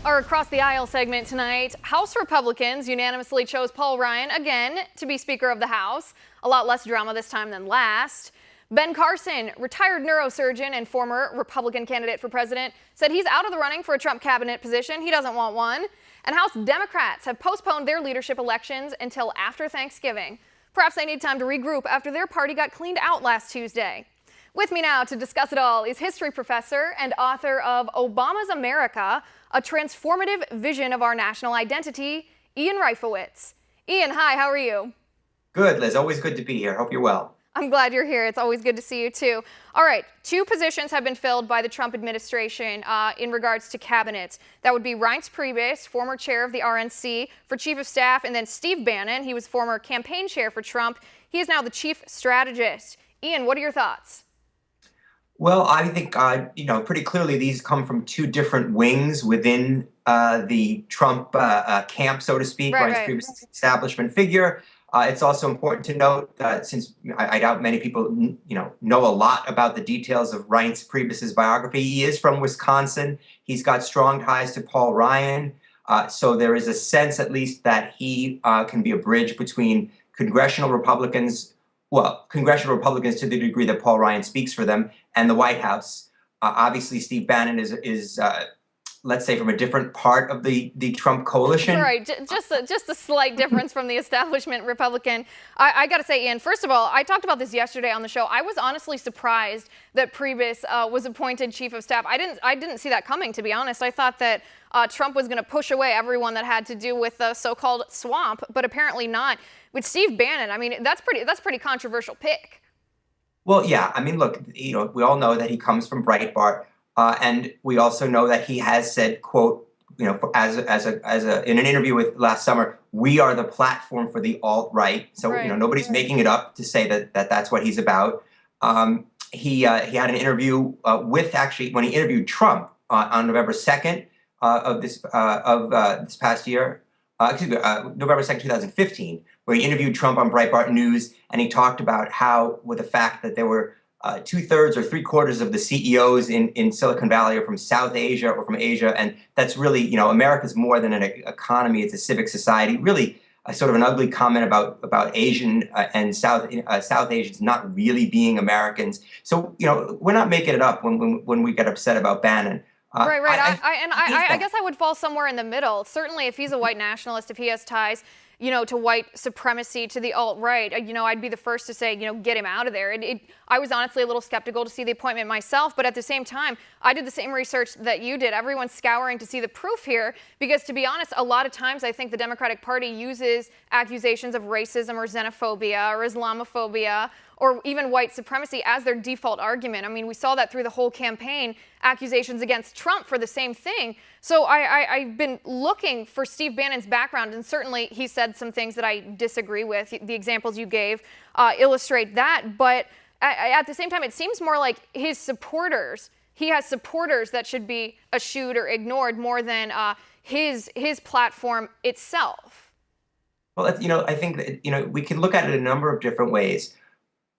Our Across the Aisle segment tonight, House Republicans unanimously chose Paul Ryan again to be Speaker of the House. A lot less drama this time than last. Ben Carson, retired neurosurgeon and former Republican candidate for president, said he's out of the running for a Trump cabinet position. He doesn't want one. And House Democrats have postponed their leadership elections until after Thanksgiving. Perhaps they need time to regroup after their party got cleaned out last Tuesday. With me now to discuss it all is history professor and author of Obama's America, a transformative vision of our national identity, Ian Reifowitz. Ian, hi, how are you? Good, Liz. Always good to be here. Hope you're well. I'm glad you're here. It's always good to see you, too. All right, 2 positions have been filled by the Trump administration in regards to cabinets. That would be Reince Priebus, former chair of the RNC, for chief of staff, and then Steve Bannon. He was former campaign chair for Trump. He is now the chief strategist. Ian, what are your thoughts? Well, I think, pretty clearly these come from 2 different wings within the Trump camp, so to speak. Reince Priebus is an establishment figure. It's also important to note that since I doubt many people, know a lot about the details of Reince Priebus's biography, he is from Wisconsin. He's got strong ties to Paul Ryan. So there is a sense, at least, that he can be a bridge between congressional Republicans to the degree that Paul Ryan speaks for them, and the White House. Obviously, Steve Bannon is let's say, from a different part of the Trump coalition. Right, just a slight difference from the establishment Republican. I got to say, Ian, first of all, I talked about this yesterday on the show. I was honestly surprised that Priebus was appointed chief of staff. I didn't see that coming, to be honest. I thought that Trump was going to push away everyone that had to do with the so-called swamp, but apparently not. With Steve Bannon, I mean, that's pretty controversial pick. Well, yeah. I mean, look, we all know that he comes from Breitbart. And we also know that he has said, quote, in an interview with last summer, we are the platform for the alt-right. So, nobody's making it up to say that that's what he's about. He had an interview when he interviewed Trump on November 2nd of this past year, November 2nd, 2015, where he interviewed Trump on Breitbart News, and he talked about how, with the fact that there were 2/3 or 3/4 of the CEOs in Silicon Valley are from South Asia or from Asia, and that's really, America's more than an economy; it's a civic society. Really, sort of an ugly comment about Asian and South Asians not really being Americans. So, we're not making it up when we get upset about Bannon. Right. I guess I would fall somewhere in the middle. Certainly, if he's a white nationalist, if he has ties, to white supremacy, to the alt-right, I'd be the first to say, get him out of there. I was honestly a little skeptical to see the appointment myself, but at the same time, I did the same research that you did. Everyone's scouring to see the proof here, because to be honest, a lot of times I think the Democratic Party uses accusations of racism or xenophobia or Islamophobia or even white supremacy as their default argument. I mean, we saw that through the whole campaign, accusations against Trump for the same thing. So I've been looking for Steve Bannon's background, and certainly he said some things that I disagree with. The examples you gave illustrate that, but at the same time, it seems more like he has supporters that should be eschewed or ignored more than his platform itself. Well, I think that, we can look at it a number of different ways.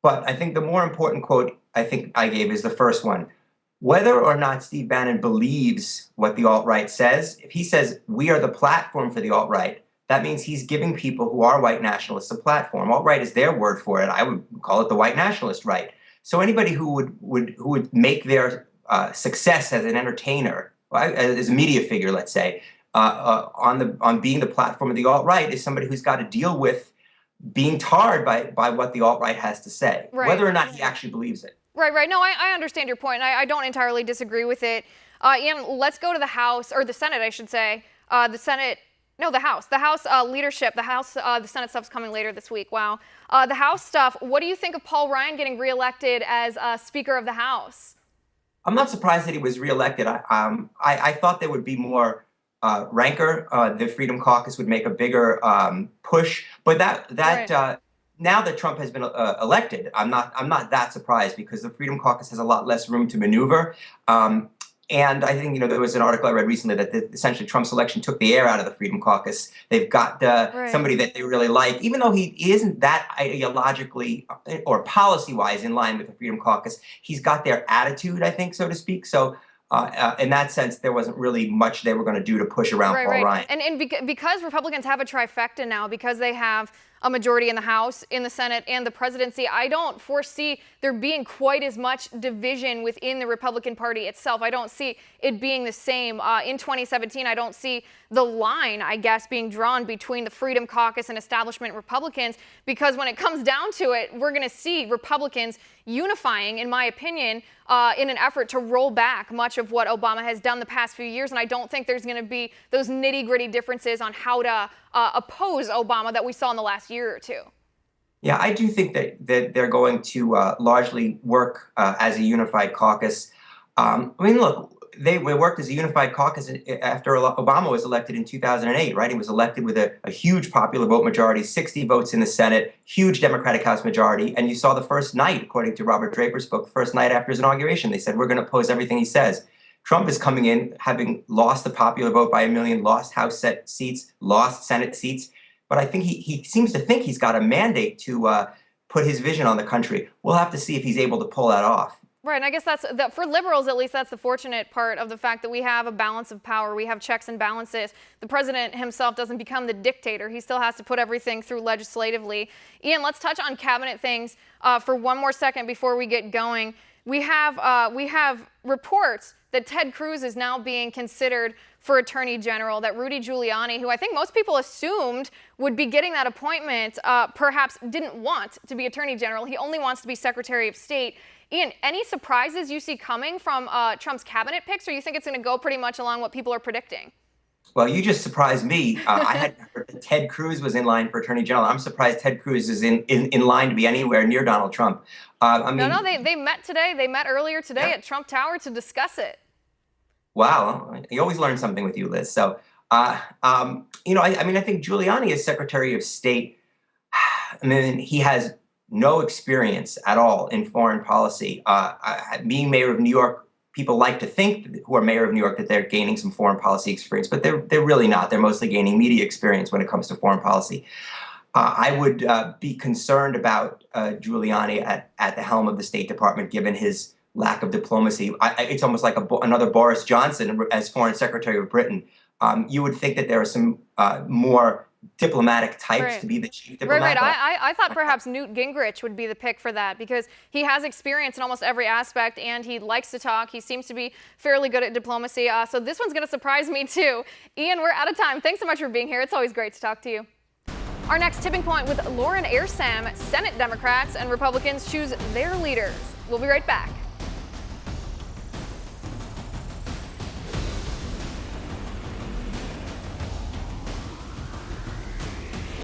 But I think the more important quote I think I gave is the first one. Whether or not Steve Bannon believes what the alt-right says, if he says we are the platform for the alt-right, that means he's giving people who are white nationalists a platform. Alt-right is their word for it. I would call it the white nationalist right. So anybody who would make their success as an entertainer, as a media figure, let's say, on being the platform of the alt-right is somebody who's got to deal with being tarred by what the alt-right has to say, whether or not he actually believes it. Right. No, I understand your point, and I don't entirely disagree with it. Ian, let's go to the House, or the Senate, I should say. The House. The House leadership. The Senate stuff's coming later this week. Wow. The House stuff. What do you think of Paul Ryan getting reelected as Speaker of the House? I'm not surprised that he was reelected. I thought there would be more rancor. The Freedom Caucus would make a bigger push, but now that Trump has been elected, I'm not that surprised, because the Freedom Caucus has a lot less room to maneuver. And I think, there was an article I read recently that essentially Trump's election took the air out of the Freedom Caucus. They've got somebody that they really like, even though he isn't that ideologically or policy-wise in line with the Freedom Caucus. He's got their attitude, I think, so to speak. So In that sense, there wasn't really much they were going to do to push around Paul Ryan. And because Republicans have a trifecta now, because they have a majority in the House, in the Senate, and the presidency, I don't foresee there being quite as much division within the Republican Party itself. I don't see it being the same. In 2017, I don't see the line, I guess, being drawn between the Freedom Caucus and establishment Republicans, because when it comes down to it, we're going to see Republicans unifying, in my opinion, in an effort to roll back much of what Obama has done the past few years. And I don't think there's going to be those nitty-gritty differences on how to oppose Obama that we saw in the last year or two. Yeah, I do think that they're going to largely work as a unified caucus. I mean, look, they worked as a unified caucus after Obama was elected in 2008, right? He was elected with a huge popular vote majority, 60 votes in the Senate, huge Democratic House majority. And you saw the first night, according to Robert Draper's book, the first night after his inauguration, they said, we're going to oppose everything he says. Trump is coming in, having lost the popular vote by 1 million, lost House seats, lost Senate seats. But I think he seems to think he's got a mandate to put his vision on the country. We'll have to see if he's able to pull that off. Right, and I guess that for liberals, at least, that's the fortunate part of the fact that we have a balance of power. We have checks and balances. The president himself doesn't become the dictator. He still has to put everything through legislatively. Ian, let's touch on cabinet things for one more second before we get going. We have reports that Ted Cruz is now being considered for Attorney General, that Rudy Giuliani, who I think most people assumed would be getting that appointment, perhaps didn't want to be Attorney General. He only wants to be Secretary of State. Ian, any surprises you see coming from Trump's cabinet picks, or you think it's going to go pretty much along what people are predicting? Well, you just surprised me. I hadn't heard that Ted Cruz was in line for Attorney General. I'm surprised Ted Cruz is in line to be anywhere near Donald Trump. No, they met today. They met earlier today at Trump Tower to discuss it. Wow, you always learn something with you, Liz. So, I think Giuliani as Secretary of State, I mean, he has no experience at all in foreign policy. Being mayor of New York, people like to think, who are mayor of New York, that they're gaining some foreign policy experience, but they're really not. They're mostly gaining media experience when it comes to foreign policy. I would be concerned about Giuliani at the helm of the State Department, given his lack of diplomacy. It's almost like another Boris Johnson as Foreign Secretary of Britain. You would think that there are some more diplomatic types to be the chief diplomat. Right. I thought perhaps Newt Gingrich would be the pick for that, because he has experience in almost every aspect and he likes to talk. He seems to be fairly good at diplomacy. So this one's going to surprise me too. Ian, we're out of time. Thanks so much for being here. It's always great to talk to you. Our next tipping point with Lauren Airsam, Senate Democrats and Republicans choose their leaders. We'll be right back.